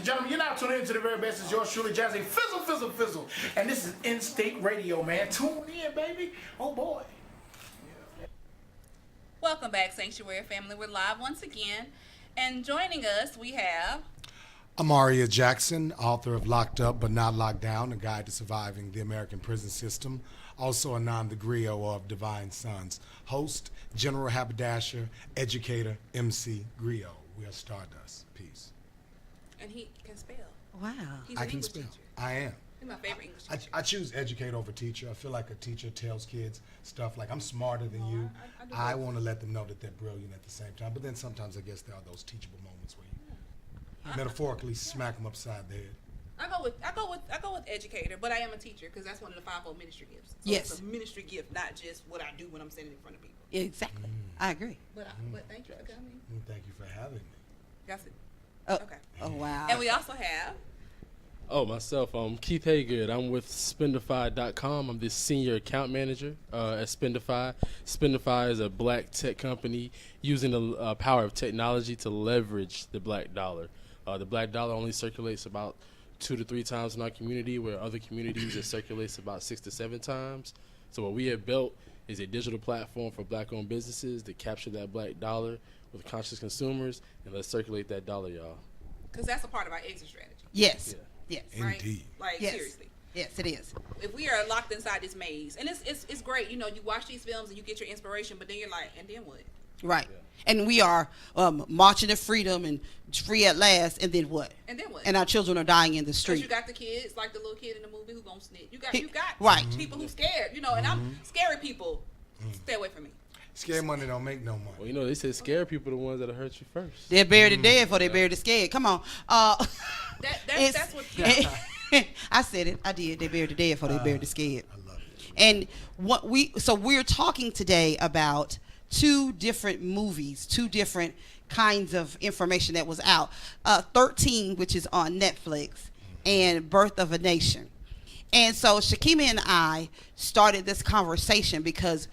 and gentlemen, you're now tuning into the very best. It's yours truly, Jazzy Fizzle, Fizzle, Fizzle. And this is In-State Radio, man. Tune in, baby. Oh, boy. Welcome back, Sanctuary family. We're live once again. And joining us, we have... Ahmariah Jackson, author of Locked Up But Not Locked Down, A Guide to Surviving the American Prison System. Also Anon the Griot of Divine Sons. Host, General Haberdasher, educator, MC Griot. We are Stardust. Peace. And he can spell. Wow. He's I an can English spell. teacher. I am. He's my favorite English teacher. I choose educate over teacher. I feel like a teacher tells kids stuff like, I'm smarter than you. I I want to let them know that they're brilliant at the same time. But then sometimes I guess there are those teachable moments where you metaphorically smack them upside the head. I go with educator, but I am a teacher because that's one of the fivefold ministry gifts. So Yes. It's a ministry gift, not just what I do when I'm standing in front of people. Exactly. I agree. But thank you for coming. Thank you for having me. That's it. Oh, Okay. oh wow. And we also have... Oh, myself. Keith Hagood. I'm with Spendefy.com. I'm the senior account manager at Spendefy. Spendefy is a black tech company using the power of technology to leverage the black dollar. The black dollar only circulates about 2 to 3 times in our community, where other communities it circulates about 6 to 7 times. So what we have built is a digital platform for black-owned businesses to capture that black dollar with conscious consumers, and let's circulate that dollar, y'all. Because that's a part of our exit strategy. Yes. Yeah. Yes. Right? Indeed. Like, Yes. seriously. Yes, it is. If we are locked inside this maze, and it's great, you know, you watch these films and you get your inspiration, but then you're like, and then what? Right. And we are marching to freedom and free at last, and then what? And then what? And our children are dying in the Because street. you got the kids, like the little kid in the movie who gonna snitch. You got Right. people who scared, you know, and I'm scary people. Stay away from me. Scared money don't make no money. Well, you know, they said scare people the ones that'll hurt you first. They're buried the dead before they bury the scared. Come on. That's what. I said it. I did. They buried the dead before they buried the scared. I love it. And we're talking today about 2 different movies, 2 different kinds of information that was out. 13, which is on Netflix, and Birth of a Nation. And so Shekema and I started this conversation because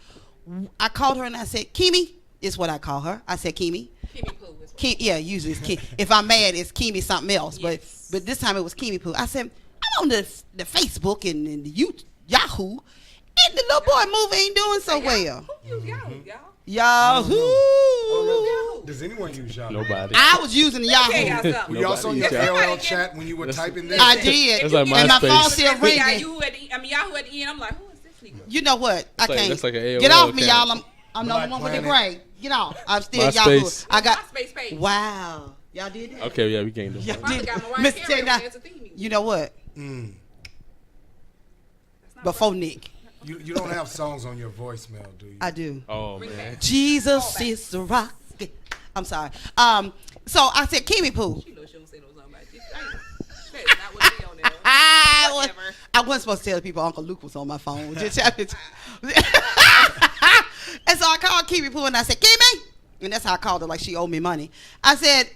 I called her and I said, Kimi is what I call her. I said, Kimi. Kimi Poo is what. Yeah, usually it's Kimi. If I'm mad, it's Kimi something else. Yes. But this time it was Kimi Poo. I said, I'm on the Facebook and the Yahoo, and the little boy movie ain't doing so well. Who use Yahoo, y'all? Yahoo! Does anyone use Yahoo? Nobody. I was using the Tell y'all Yahoo. something. Were you also on your Nobody. AOL Somebody chat when you were typing this? I did. That's like And my MySpace. phone still ringing. Yahoo at the end. I'm like, who is this nigga? You know what? I like- can't. that's like an AOL Get off me, account. y'all. I'm the Black one with the Planet. gray. Get off. I'm still MySpace. Yahoo. I got. MySpace page. Wow. Y'all did that? Okay, yeah, we can't do Y'all that. Probably did. got Mariah Mr. Carey Ted, as a theme music. you know what? Mm. That's not Before right. Nick. You don't have songs on your voicemail, do you? I do. Oh, Bring man. back. Jesus Callback. is the rock. I'm sorry. So I said, Kimi Poo. She knows she don't say no something about this. That is not what be on there. Whatever. I wasn't supposed to tell people Uncle Luke was on my phone. And so I called Kimi Poo and I said, Kimi, and that's how I called her, like she owed me money. I said,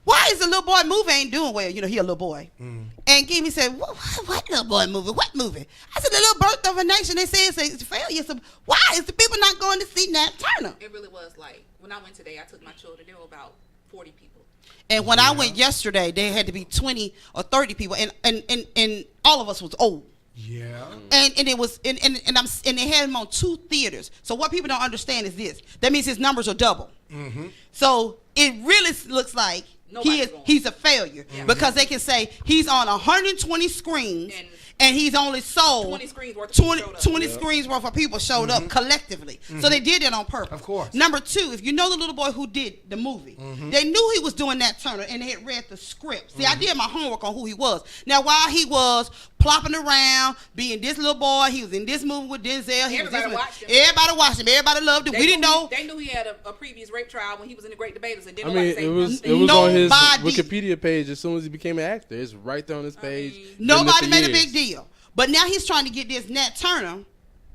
why is the little boy movie ain't doing well? You know, he a little boy. And Kimi said, what little boy movie? What movie? I said, the little Birth of a Nation. They say it's a failure. So why is the people not going to see Nat Turner? It really was like, when I went today, I took my children. There were about 40 people. And when I went yesterday, there had to be 20 or 30 people, and all of us was old. Yeah. And it was and they had him on 2 theaters. So what people don't understand is this. That means his numbers are double. Mm-hmm. So it really looks like Nobody's going. he's a failure Yeah. because they can say he's on 120 screens and he's only sold 20 screens worth of people showed up. 20 screens worth of people showed up collectively. So they did it on purpose. Of course. Number 2, if you know the little boy who did the movie, they knew he was doing Nat Turner and they had read the script. See, I did my homework on who he was. Now, while he was plopping around, being this little boy, he was in this movie with Denzel. Everybody watched him. Everybody watched him. Everybody loved him. We didn't know. They knew he had a previous rape trial when he was in the Great Debaters, and I didn't mean, nobody say it was nothing. on his Nobody- Wikipedia page as soon as he became an actor. It's right there on his page. mean- Been Nobody there for made a years. big deal. But now he's trying to get this Nat Turner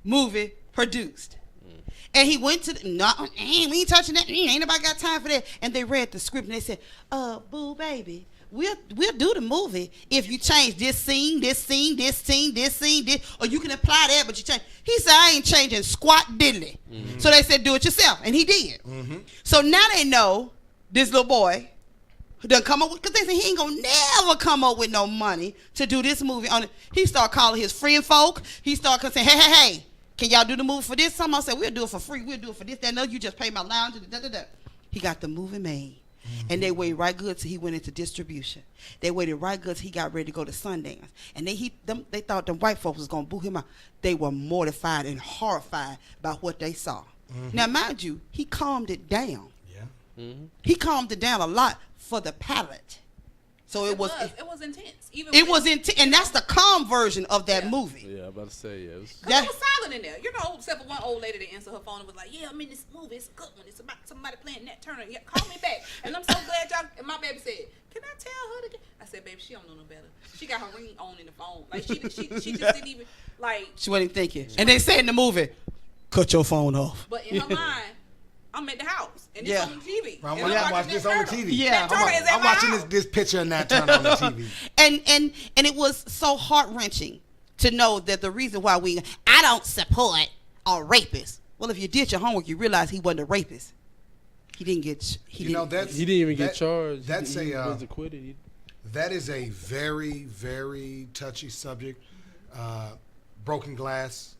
movie produced. And he went to we ain't touching that. Ain't nobody got time for that. And they read the script and they said, boo baby, we'll do the movie if you change this scene, or you can apply that, but you change. He said, I ain't changing squat diddly. So they said, do it yourself. And he did. So now they know this little boy done come up with, because they said he ain't gonna never come up with no money to do this movie. He started calling his friend folk. He started saying, hey, can y'all do the movie for this? Someone said, we'll do it for free. We'll do it for this, that, no, you just pay my lounge. He got the movie made. And they waited right good till he went into distribution. They waited right good till he got ready to go to Sundance. And they thought the white folks was going to boo him out. They were mortified and horrified by what they saw. Now, mind you, he calmed it down. Yeah. He calmed it down a lot for the palate. So it was intense. And that's the calm version of that movie. Yeah, I'm about to say, yeah. Because it was silent in there. You know, except for one old lady that answered her phone and was like, yeah, I'm in this movie. It's a good one. It's about somebody playing Nat Turner. Yeah, call me back. And I'm so glad y'all, and my baby said, can I tell her to get, I said, baby, she don't know no better. She got her ring on in the phone. Like, she just didn't even, like. She wasn't even thinking. And they say in the movie, cut your phone off. But in her mind, I'm at the house and it's on the TV. I'm watching this on the TV. Yeah, I'm watching this picture of Nat Turner on the TV. And it was so heart-wrenching to know that the reason why I don't support a rapist. Well, if you did your homework, you realize he wasn't a rapist. He didn't get. He didn't even get charged. That's he was acquitted. That is a very, very touchy subject. Broken glass.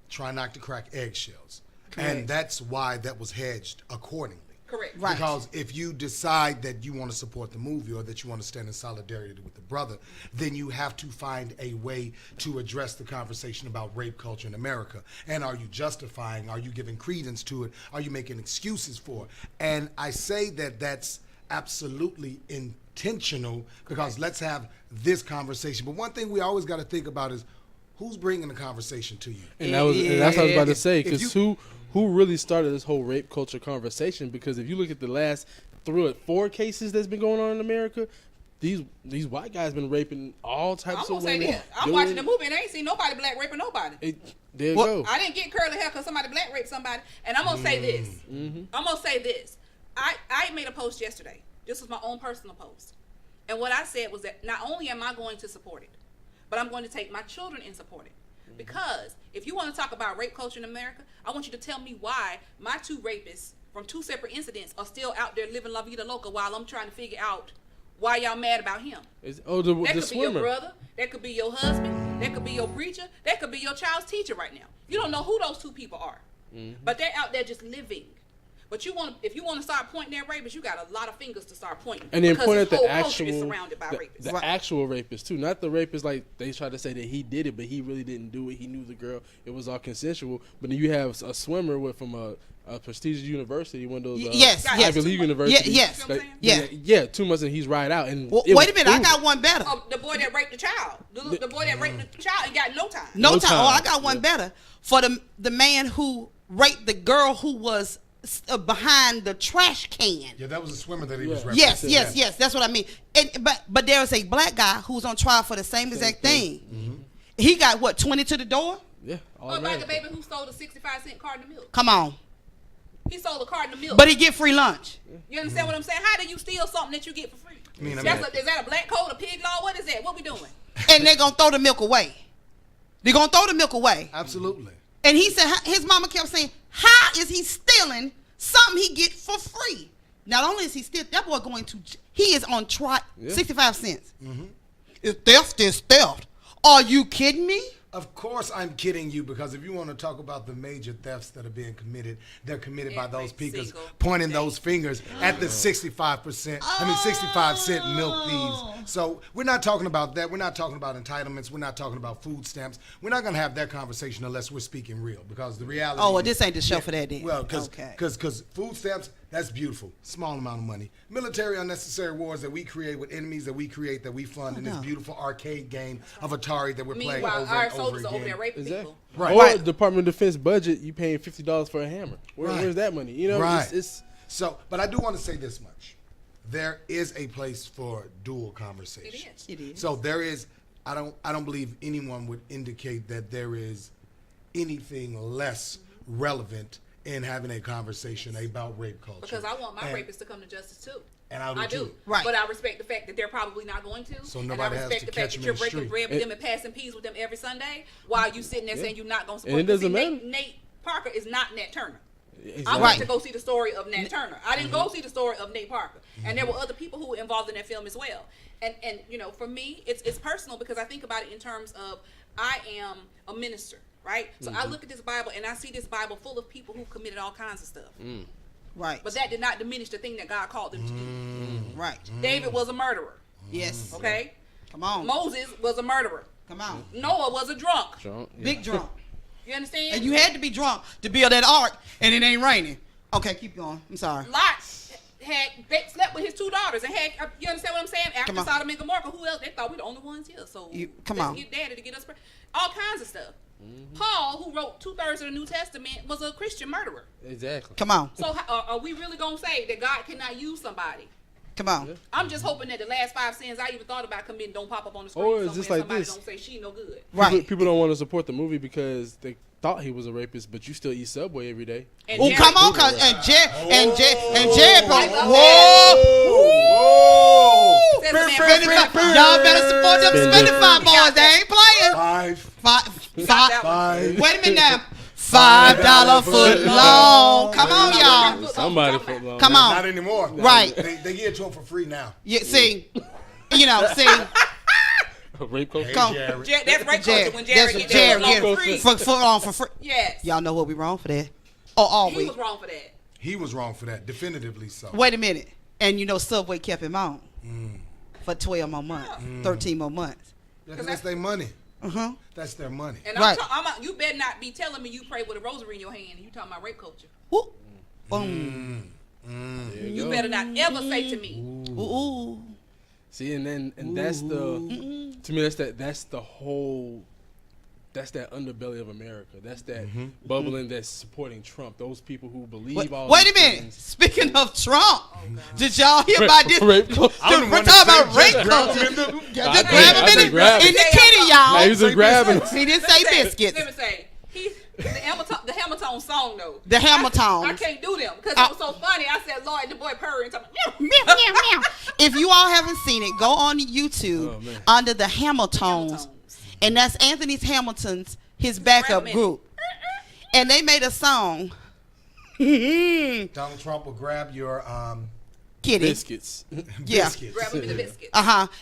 Try not to crack eggshells. Correct. And that's why that was hedged accordingly. Correct. Right. Because if you decide that you want to support the movie or that you want to stand in solidarity with the brother, then you have to find a way to address the conversation about rape culture in America. And are you justifying? Are you giving credence to it? Are you making excuses for it? And I say that that's absolutely intentional because let's have this conversation. But one thing we always got to think about is who's bringing the conversation to you? And that's what I was about to say, because who really started this whole rape culture conversation? Because if you look at the last 3 or 4 cases that's been going on in America, these white guys been raping all types of women. I'm watching the movie and I ain't seen nobody black raping nobody. There you go. I didn't get curly hair because somebody black raped somebody. And I'm gonna say this. I'm gonna say this. I made a post yesterday. This was my own personal post, and what I said was that not only am I going to support it, but I'm going to take my children and support it. Because if you want to talk about rape culture in America, I want you to tell me why my 2 rapists from 2 separate incidents are still out there living la vida loca while I'm trying to figure out why y'all mad about him. The that could swimmer. be your brother. That could be your husband. That could be your preacher. That could be your child's teacher right now. You don't know who those 2 people are. But they're out there just living. But if you want to start pointing at rapists, you got a lot of fingers to start pointing. And then point at the actual rapist too, not the rapist like they try to say that he did it, but he really didn't do it. He knew the girl. It was all consensual. But then you have a swimmer from a prestigious university, one of those Ivy League universities. Yeah. 2 months and he's right out. And wait a minute, I got one better. Oh, the boy that raped the child, the boy that raped the child and got no time. No time. Oh, I got one better for the man who raped the girl who was behind the trash can. Yeah, that was a swimmer that he was referencing. Yes. That's what I mean. But there was a black guy who was on trial for the same exact thing. He got 20 to the door. Yeah. What about the baby who stole the 65-cent carton of milk? Come on. He stole a carton of milk. But he get free lunch. You understand what I'm saying? How do you steal something that you get for free? Is that a black code, a pig law? What is that? What we doing? And they're going to throw the milk away. They're going to throw the milk away. Absolutely. And he said, his mama kept saying, how is he stealing something he get for free? Not only is he stealing, that boy he is on trial, 65 cents. Theft is theft. Are you kidding me? Of course I'm kidding you, because if you want to talk about the major thefts that are being committed, they're committed by those people pointing those fingers at the 65 cent milk thieves. So we're not talking about that. We're not talking about entitlements. We're not talking about food stamps. We're not going to have that conversation unless we're speaking real, because the reality well, this ain't the show for that then. Well, because food stamps, that's beautiful. Small amount of money. Military unnecessary wars that we create with enemies that we create, that we fund in this beautiful arcade game of Atari that we're playing over and over again. Soldiers over there raping people. Right. Or Department of Defense budget, you paying $50 for a hammer. Where's that money? You know, So, but I do want to say this much: there is a place for dual conversation. It is. So there is. I don't believe anyone would indicate that there is anything less relevant in having a conversation about rape culture. Because I want my rapists to come to justice too. And I do. Right. But I respect the fact that they're probably not going to. So nobody has to catch them in the street. And I respect the fact that you're breaking bread with them and passing peas with them every Sunday while you sitting there saying you're not going to support them. And it doesn't matter. Nate Parker is not Nat Turner. I Right. went to go see the story of Nat Turner. I didn't go see the story of Nate Parker. And there were other people who were involved in that film as well. And you know, for me, it's personal because I think about it in terms of I am a minister, right? So I look at this Bible and I see this Bible full of people who committed all kinds of stuff. Right. But that did not diminish the thing that God called them to do. Right. David was a murderer. Yes. Okay? Come on. Moses was a murderer. Come on. Noah was a drunk. Big drunk. You understand? And you had to be drunk to build that ark, and it ain't raining. Okay, keep going. I'm sorry. Lot slept with his 2 daughters and had, you understand what I'm saying? After Come on. Sodom and Gomorrah, who else? They thought we the only ones here. So come let's on. get daddy to get us all kinds of stuff. Paul, who wrote 2/3 of the New Testament, was a Christian murderer. Exactly. Come on. So are we really gonna say that God cannot use somebody? Come on. I'm just hoping that the last 5 sins I even thought about committing don't pop up on the screen. Or it's somewhere just and like somebody this. don't say she no good. Right. People don't want to support the movie because they thought he was a rapist, but you still eat Subway every day. And Oh, Jerry- come on, cause and Jared, Says the man from- y'all better support them Spendefy boys. They ain't playing. Five. Five. Wait a minute now. $5 foot long. Come on, y'all. Somebody foot long. Come Not on. anymore. Right. They give it to them for free now. You see, you know, see. Rape culture. Come. Jared. That's rape culture when Jerry That's get Jared that get free. foot on for free. Yes. Y'all know what we wrong for that? Or are He we? was wrong for that. He was wrong for that. Definitively so. Wait a minute. And you know Subway kept him on for 12 more months, 13 more months. Yeah, 'cause that's their money. Uh-huh. That's their money. And Right. you better not be telling me you pray with a rosary in your hand and you talking about rape culture. Woo. Boom. There You go. better not ever say to me. Ooh. See, and that's the to me that's the whole that's that underbelly of America. That's that bubbling that's supporting Trump. Those people who believe all. Wait a these minute. things. Speaking of Trump, did y'all hear about this? Rape culture. I'm the We're one talking that about said rape just grab culture. him in the- Just I grab him think in the grab him. kitty, Now y'all. he was just grabbing. He didn't say biscuits. Let me say, the Hamilton song though. The Hamilton. I can't do them because it was so funny. I said, Lord, the boy purring. Meow, meow, meow. If you all haven't seen it, go on YouTube Oh, man. under the Hamiltons, and that's Anthony Hamilton's his backup Grab 'em in. group, and they made a song. Donald Trump will grab your Kitty, Biscuits. yeah, biscuits. Grab him in the biscuit.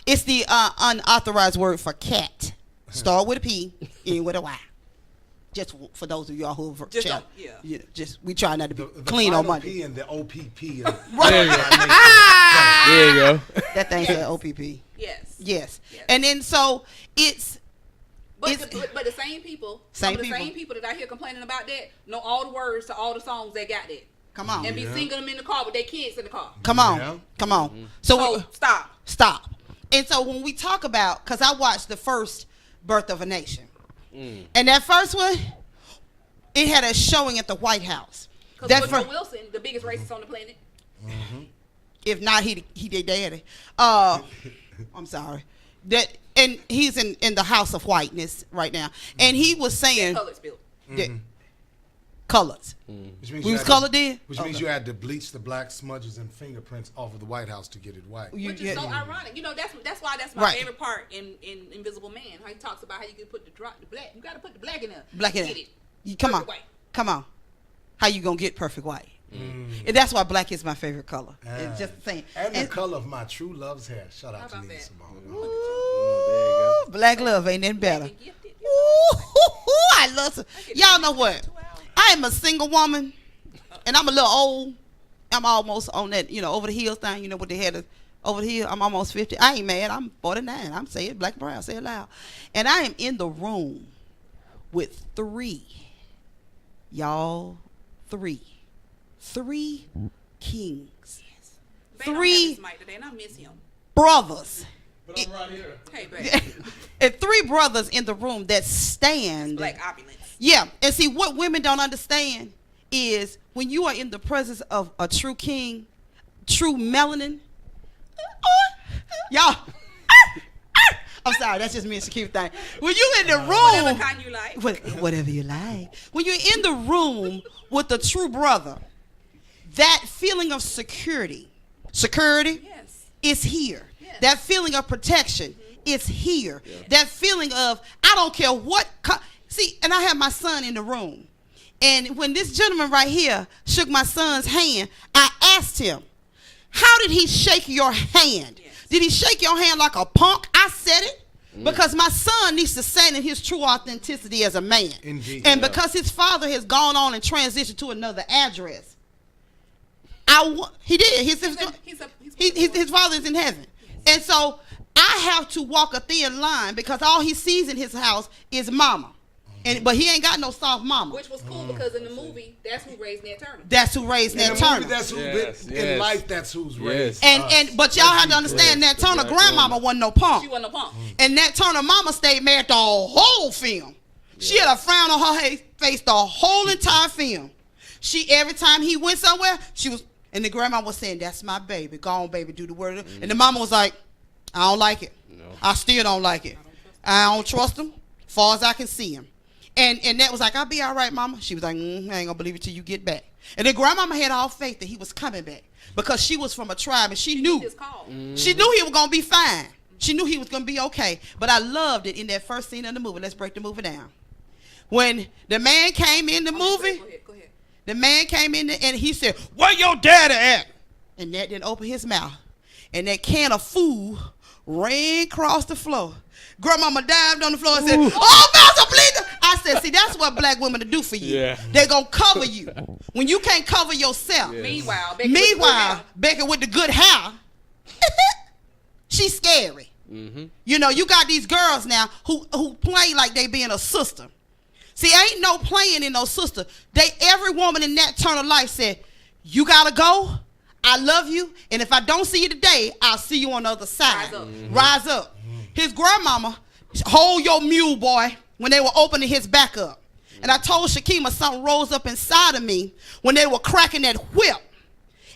It's the unauthorized word for cat. Start with a P, end with a Y. Just for those of y'all who Just check. don't- Just we try not to be The clean on final Monday. P and the OPP. There you go. There you go. That thing said OPP. Yes. Yes. Yes. And then so it's But It's- but the same people, Same some of the people. same people that I hear complaining about that know all the words to all the songs they got there. come on. And be Yeah. singing them in the car with their kids in the car. Come on. Yeah. Come on. So So stop. stop. And so when we talk about, because I watched the first Birth of a Nation, and that first one, it had a showing at the White House. Because That Woodrow fir- Wilson, the biggest racist on the planet. if not, he their daddy. I'm sorry. That and he's in the House of Whiteness right now, and he was saying Colors built. that colors. Which means We you was had colored then. Which means you had to bleach the black smudges and fingerprints off of the White House to get it white. Which is so ironic. You know, that's why that's my Right. favorite part in Invisible Man. How he talks about how you can put the black. You got to put the black in there. Black in Get it. it. You, come on, Perfect white. come on. How you gonna get perfect white? And that's why black is my favorite color. It's just saying. And the color of my true love's hair. Shout How out to about Nina that? Simone. Oh, Ooh, black love ain't nothing better. And gifted. Ooh, I love some. Y'all know what? 2 hours. I am a single woman, and I'm a little old. I'm almost on that, over the hills thing. You know what they had over the hill. I'm almost 50. I ain't mad. I'm 49. I'm saying black and brown. Say it loud. And I am in the room with three kings, They don't have Three- this mic today, and I miss him. brothers, But I'm right here. Hey, baby. and three brothers in the room that stand. Black opulence. Yeah, and see what women don't understand is when you are in the presence of a true king, true melanin. Y'all, I'm sorry, that's just me and Shekema thing. When you in the Whatever room, kind you like. whatever you like. When you're in the room with a true brother, that feeling of security Yes. is here. Yes. That feeling of protection is here. That feeling of I don't care what. See, and I have my son in the room, And when this gentleman right here shook my son's hand, I asked him, how did he shake your hand? Yes. Did he shake your hand like a punk? I said it. Because my son needs to stand in his true authenticity as a man. Indeed. And because his father has gone on and transitioned to another address. He did. His father is in heaven. And so I have to walk a thin line because all he sees in his house is mama. But he ain't got no soft mama. Which was cool because in the movie, that's who raised Ned Turner. That's who raised Ned Turner. That's who Yes, in yes. life. That's who's raised. But y'all have to understand Ned Turner grandmama wasn't no punk. She wasn't a punk. And Ned Turner mama stayed married the whole film. She had a frown on her face the whole entire film. Every time he went somewhere, and the grandma was saying, "That's my baby. Go on, baby, do the word." And the mama was like, "I don't like it. No. I still don't like it. I don't trust him. As far as I can see him." And that was like, "I'll be all right, mama." She was like, "I ain't gonna believe it till you get back." And then grandmama had all faith that he was coming back because she was from a tribe and she knew. His call. She knew he was gonna be fine. She knew he was gonna be okay. But I loved it in that first scene of the movie. Let's break the movie down. When the man came in the movie, Go ahead. the man came in and he said, "Where your daddy at?" And that didn't open his mouth. And that can of food ran across the floor. Grandmama dived on the floor and said, "Oh, Master, please." I said, see, that's what black women do for you. Yeah. They're going to cover you. When you can't cover yourself. Yeah. Meanwhile, Becky with the good hair, she's scary. Mm-hmm. You know, you got these girls now who play like they being a sister. See, ain't no playing in no sister. Every woman in that turn of life said, "You got to go. I love you. And if I don't see you today, I'll see you on the other side." Rise up. Rise up. His grandmama, hold your mule, boy, when they were opening his back up. And I told Shekema something rose up inside of me when they were cracking that whip.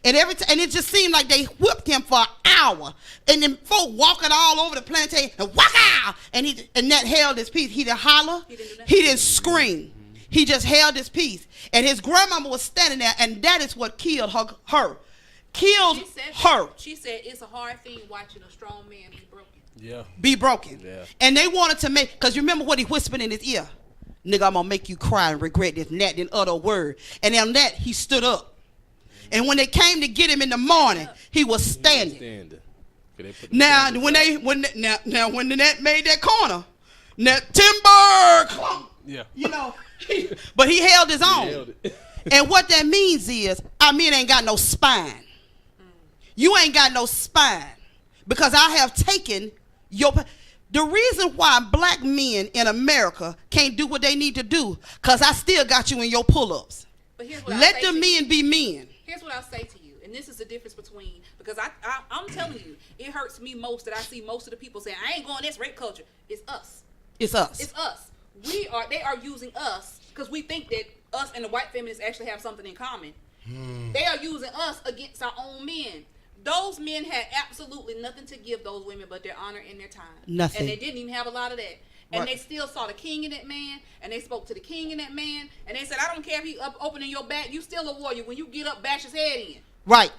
And it just seemed like they whipped him for an hour. And then folk walking all over the plantation and whack out. And that held his peace. He didn't holler. He didn't scream. He just held his peace. And his grandmama was standing there, and that is what killed her. Killed her. She said it's a hard thing watching a strong man be broken. Yeah. Be broken. Yeah. And they wanted to make, because you remember what he whispered in his ear? "Nigga, I'm going to make you cry and regret this," and that didn't utter a word. And on that, he stood up. And when they came to get him in the morning, he was standing. Now, when the net made that corner, that timber clunk, Yeah. you know, but he held his own. He held it. And what that means is, our men ain't got no spine. You ain't got no spine. Because I have taken the reason why black men in America can't do what they need to do, because I still got you in your pull-ups. But here's what Let the men be men. Here's what I'll say to you, and this is the difference between, because I'm telling you, it hurts me most that I see most of the people saying, "I ain't going this rape culture." It's us. It's us. It's us. They are using us because we think that us and the white feminists actually have something in common. They are using us against our own men. Those men had absolutely nothing to give those women but their honor and their time. Nothing. And they didn't even have a lot of that. And Right. they still saw the king in that man, and they spoke to the king in that man, and they said, "I don't care if he up opening your back, you still a warrior. When you get up, bash his head in." Right.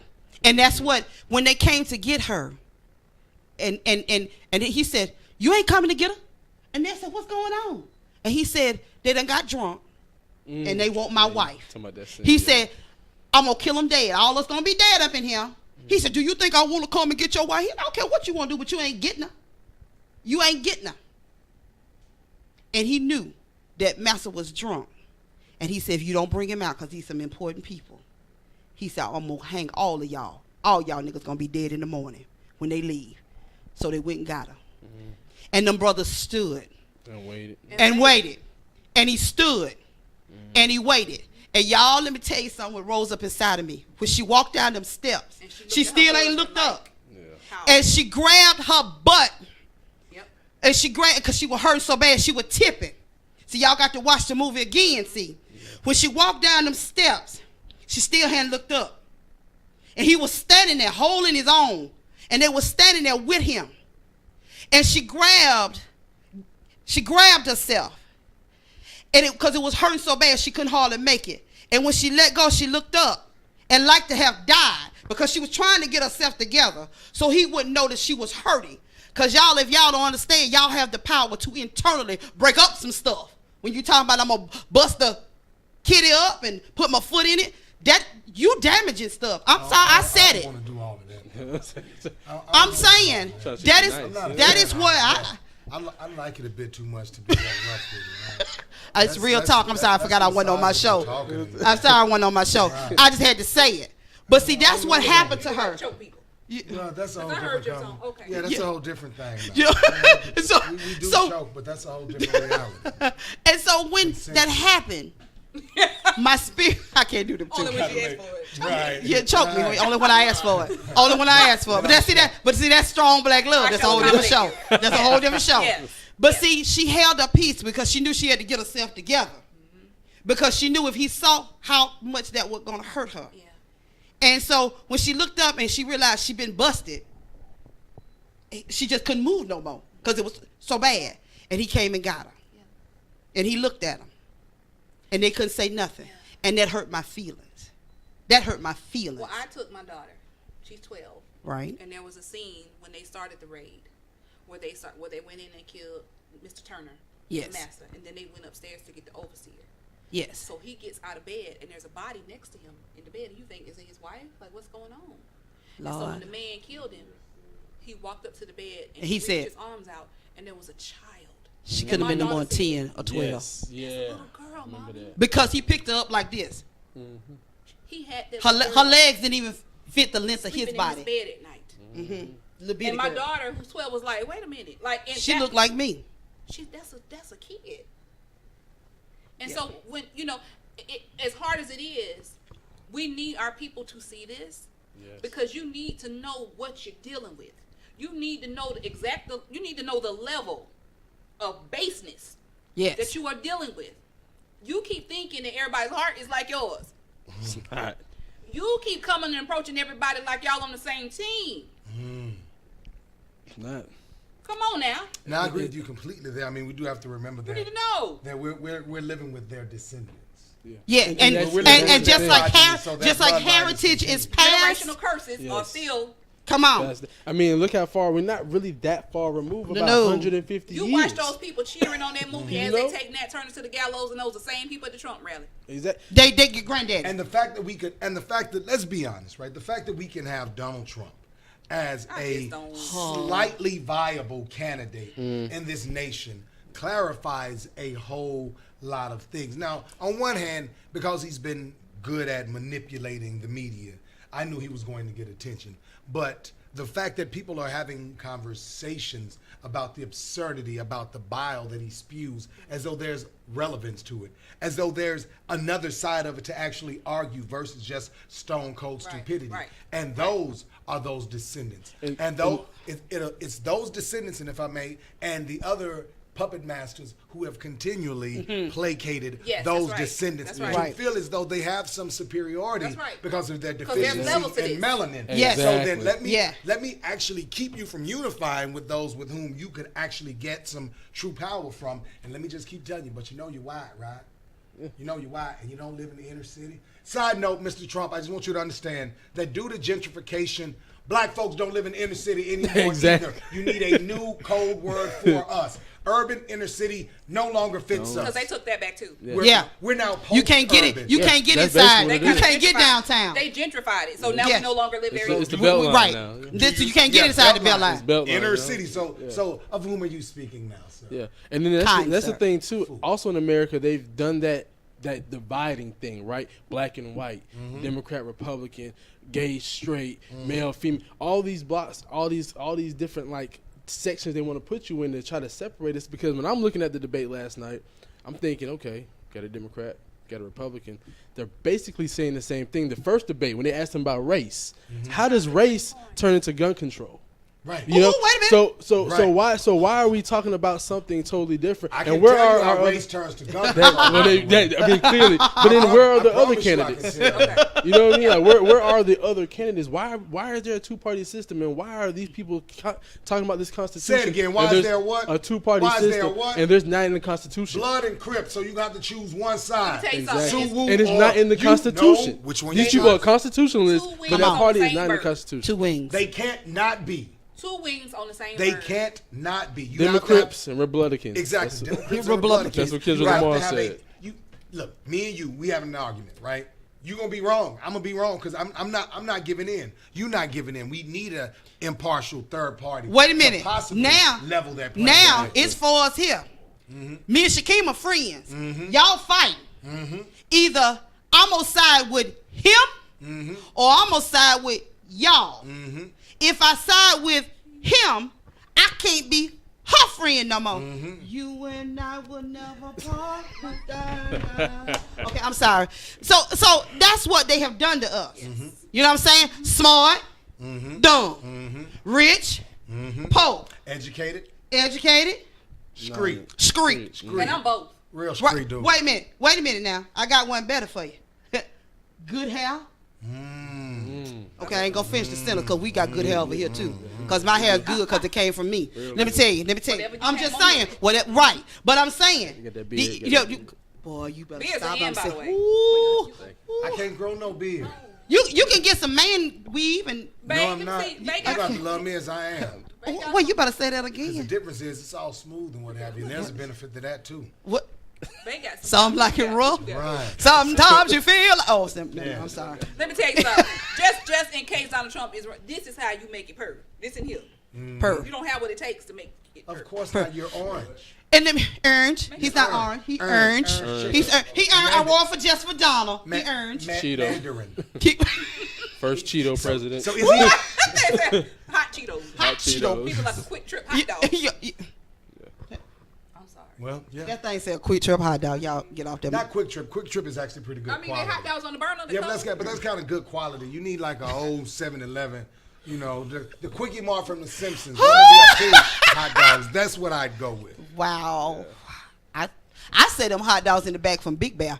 And that's what, when they came to get her, and he said, "You ain't coming to get her?" And they said, "What's going on?" And he said, "They done got drunk, and they want my wife." He said, "I'm going to kill them dead. All us going to be dead up in here." He said, "Do you think I want to come and get your wife?" He said, "I don't care what you want to do, but you ain't getting her. You ain't getting her." And he knew that Master was drunk. And he said, "If you don't bring him out, because he's some important people," he said, "I'm going to hang all of y'all. All y'all niggas going to be dead in the morning when they leave." So they went and got her. And them brothers stood. And waited. And waited. And he stood. And he waited. And y'all, let me tell you something what rose up inside of me. When she walked down them steps, she still ain't looked up. Yeah. And she grabbed her butt. Yep. And she grabbed, because she was hurting so bad, she was tipping. See, y'all got to watch the movie again, see. When she walked down them steps, she still hadn't looked up. And he was standing there holding his own. And they were standing there with him. And she grabbed herself. And because it was hurting so bad, she couldn't hardly make it. And when she let go, she looked up and like to have died, because she was trying to get herself together so he wouldn't know that she was hurting. Because y'all, if y'all don't understand, y'all have the power to internally break up some stuff. When you talking about, "I'm going to bust the kitty up and put my foot in it. That you damaging stuff. I'm sorry, I said it. I want to do all of that. I'm saying that is what I like it a bit too much to be that rough with it. Right? it's real talk. I'm sorry, I forgot I wasn't on my show. I'm sorry I wasn't on my show. I just had to say it. But see, that's what happened to her. Choke people. No, that's a whole I heard different your thing. song. Okay. Yeah, that's a whole different thing. Yeah. We do choke, but that's a whole different reality. And so when that happened, my spirit, I can't do them too. Only when she asked for it. Right. Yeah, choke me. Only when I ask for it. Only when I ask for it. But see that's strong black love. That's a whole different show. That's a whole different show. Yes. But see, she held her peace because she knew she had to get herself together. Because she knew if he saw how much that was gonna hurt her. Yeah. And so when she looked up and she realized she'd been busted, she just couldn't move no more because it was so bad. And he came and got her. Yeah. And he looked at them. And they couldn't say nothing. Yeah. And that hurt my feelings. That hurt my feelings. Well, I took my daughter. She's 12. Right. And there was a scene when they started the raid where they went in and killed Mr. Turner, Yes. the master, and then they went upstairs to get the overseer. Yes. So he gets out of bed and there's a body next to him in the bed, and you think, is it his wife? Like, what's going on? And so when Lord. the man killed him, he walked up to the bed and And he reached said- his arms out, and there was a child. She And could have my been no more daughter than said, 10 or 12. Yes. Yeah. little girl, Remember Mommy. that. Because he picked her up like this. He had this Her girl legs didn't even fit the length of his sleeping body. in his bed at night. Little bitty And my girl. daughter, who's 12, was like, wait a minute. Like, and She that- looked like me. that's a kid. And so when as hard as it is, we need our people to see this because you need to know what you're dealing with. You need to know you need to know the level of baseness Yes. that you are dealing with. You keep thinking that everybody's heart is like yours. It's not. You keep coming and approaching everybody like y'all on the same team. It's not. Come on now. Now I agree with you completely there. I mean, we do have to remember You need that to know. we're living with their descendants. Yeah, and that's- just like so that just like bloodline heritage is is passed. Generational curses are Yes. still. Come on. I mean, look how far we're not really that far removed. About No. 150 You years. watch those people cheering on that movie as know? they take Nat Turner to the gallows, and those the same people at the Trump rally. Exactly. They get granddaddy. And the fact that let's be honest, right? The fact that we can have Donald Trump as I a just don't- slightly viable candidate in this nation clarifies a whole lot of things. Now, on one hand, because he's been good at manipulating the media, I knew he was going to get attention. But the fact that people are having conversations about the absurdity, about the bile that he spews, as though there's relevance to it, as though there's another side of it to actually argue versus just stone cold Right, stupidity. right. And those are those descendants. And though it's those descendants, and if I may, and the other puppet masters who have continually placated Yes, those that's right. descendants That's to right. feel as though they have some superiority That's right. because of their there's levels deficiency to in this. melanin. Yes. So then Exactly. let me actually keep you from unifying with those with whom you could actually get some true power from. And let me just keep telling you, but you know you're white, right? You know you're white and you don't live in the inner city. Side note, Mr. Trump, I just want you to understand that due to gentrification, black folks don't live in the inner city anymore Exactly. either. You need a new code word for us. Urban inner city no longer fits us. Because they took that back too. We're now You can't get it. post-urban. You can't get that's inside. basically You what it can't get downtown. They gentrified it, so now Yeah. we no longer live very. It's the belt line Right. now. You can't get inside the belt line. It's belt line, Inner yeah. city. So of whom are you speaking now, sir? Yeah, and then that's, Kind, that's the sir. thing too. Also in America, they've done that dividing thing, right? Black and white, Democrat, Republican, gay, straight, male, female. All these blocks, all these different like sections they want to put you in to try to separate us. Because when I'm looking at the debate last night, I'm thinking, okay, got a Democrat, got a Republican. They're basically saying the same thing. The first debate, when they asked them about race, how does race turn into gun control? Right. You know, Ooh, wait a minute. so why are we talking about something totally different? I can and where tell are you how our race turns to gun that, control. well, I mean, clearly. But then where are the I other promise you I can candidates? say that. You know what I mean? Like, where are the other candidates? Why is there a two-party system? And why are these people talking about this Constitution? Say it again. Why and is there's there what? A two-party Why is there system. what? And there's not in the Constitution. Blood and Crips, so you have to choose one side. Let me tell you Exactly. something. Suwu And it's or not in the you Constitution. know which one These you people are choose. constitutionalists, Two but wings that on party the is not in the same bird. Constitution. Two wings. They can't not be. Two wings on the same They bird. can't not be. You have to have- Democrats and Republicans. Exactly. That's- Democrats Republicans. and Republicans. That's what Kendrick You have to Lamar have said. look, me and you, we having an argument, right? You gonna be wrong. I'm gonna be wrong because I'm not giving in. You not giving in. We need a impartial third party. Wait a minute. To possibly Now, level that. Playing now field. it's for us here. Me and Shekema friends. Y'all fighting. Either I'm gonna side with him or I'm gonna side with y'all. If I side with him, I can't be her friend no more. You and I will never part. Okay, I'm sorry. So that's what they have done to us. You know what I'm saying? Smart, dumb, rich, poor, educated, street. And I'm both. Real street dude. Wait a minute now. I got one better for you. Good hair. Okay, I ain't gonna finish the sentence because we got good hair over here too. Because my hair is good because it came from me. Let me tell you. I'm just saying. Right. But I'm saying. You got that beard, boy, you better Beard's stop. an end, by the way. Ooh. I can't grow no beard. You can get some man weave and. No, I'm not. You got to love me as I am. Well, you better say that Because the again. difference is it's all smooth and what have you. And there's a benefit to that too. What? They got Some like it rough. Right. Sometimes you feel. I'm sorry. Let me tell you something. just in case Donald Trump is, this is how you make it purr. This in here. Purr. You don't have what it takes to make it purr. Of course not. You're orange. And then orange. He's not orange. He orange. He earned. I wore for just for Donald. He orange. Cheeto. Mandarin. First Cheeto president. So is he? Hot Cheetos. Hot Cheetos. People like a quick trip hot dog. I'm sorry. Well, yeah. That thing said quick trip hot dog. Y'all get off that. Not Quick Trip. Quick Trip is actually pretty good I mean, quality. they hot dogs on the burner. Yeah, but that's kind of good quality. You need like a old 7-Eleven. You know, the Quickie Mart from The Simpsons. Hot dogs. That's what I'd go with. Wow. I said them hot dogs in the back from Big Bear.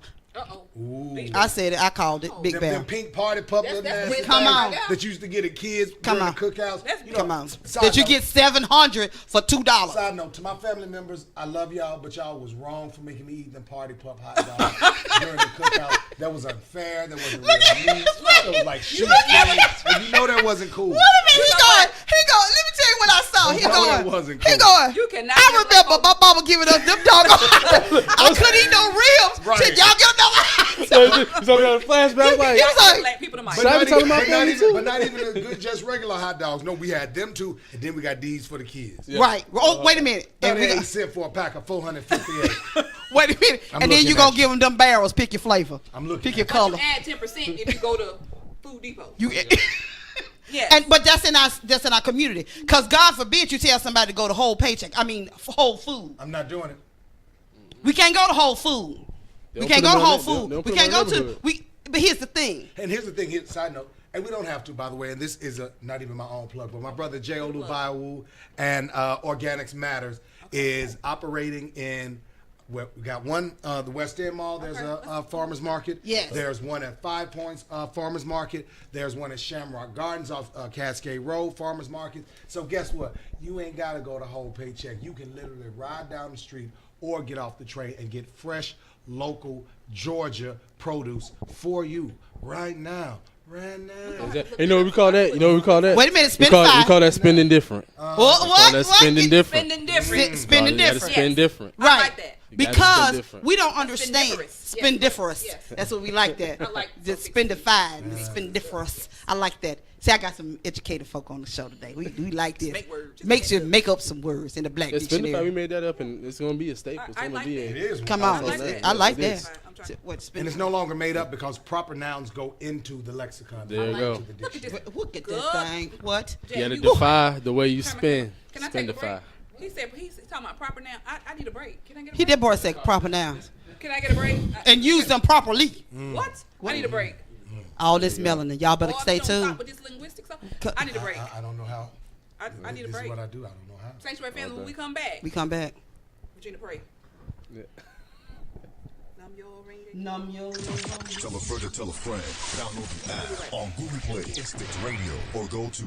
Ooh. I said it. I called it Big Bear. Them pink party pup That's nasty what Come things on. that you used to get at kids Come during on. the cookouts. That's- You know, Come on. side That you note- get 700 for $2. Side note, to my family members, I love y'all, but y'all was wrong for making me eat them party pup hot dogs during the cookout. That was unfair. That wasn't real meat. That was like shit. And you know that wasn't cool. Wait a minute. He going. Let me tell you what I saw. He No, that going. wasn't He cool. going. You cannot I get remember my mama giving us them doggone. I couldn't eat no ribs. Right. Shit, y'all get another hot So dog. we got a flashback like. He was like, Black people to my Shout out to my family, too. But not even the good, just regular hot dogs. No, we had them too, and then we got these for the kids. Yeah. right. Oh, wait a minute. And we 38 got, cents for a pack of 458. wait a minute. I'm And then looking you gonna at give them them barrels. Pick your flavor. I'm looking Pick your at But color. you add 10% if you go to Food Depot. You. Yes. But that's in our community. Cause God forbid you tell somebody to go to Whole Whole Food. I'm not doing it. We can't go to Whole Food. They We don't can't put go to them Whole on that- Food. they don't We put can't them go on to neighborhood. But here's the thing. And here's the thing, side note, and we don't have to, by the way, and this is not even my own plug, but my brother J. Olu Vaiwu and Organics Matters is operating in, well, we got one, the West End Mall, there's a farmer's market. Yes. There's one at 5 Points farmer's market. There's one at Shamrock Gardens off Cascade Road farmer's market. So guess what? You ain't got to go to Whole Paycheck. You can literally ride down the street or get off the train and get fresh, local Georgia produce for you right now. Right now. You know what we call that? Wait a minute, We call that spending different. What? That's spending different. Spending different. Spending You gotta different. spend different. I Right. like that. You gotta spend Because different. we don't understand Spendiferous. spendiferous. Yes. That's what we like that. I like the spendified, the spendiferous. I like that. See, I got some educated folk on the show today. We like this. Make words. Just Makes you make up some words in the black It's Spendify. We dictionary. made that up, and it's gonna be a staple. It's I gonna like be that. It is. Come on, I like that. I like It that. is. I'm trying. What And it's no longer made up because proper nouns go into the lexicon. There you not go. into the Look at dictionary. this. Look at Good. that thing. What? Jay, You gotta you- defy the way you spend. Can I take a break? Spendify. He said he's talking about proper now. I need a break. Can I get a He break? that boy said proper nouns Can I get a break? and use them properly. What? I need a break. All this melanin. Y'all better Oh, stay don't stop tuned. with this linguistics. I need a break. I don't know how. I need a This break. is what I do. I don't know how. Sanctuary family, when we come back, We come back. Regina, pray. Yeah. Numb your ring. Numb your. Tell a friend to tell a friend. Download the app on Google Play, Instinct Radio, or go to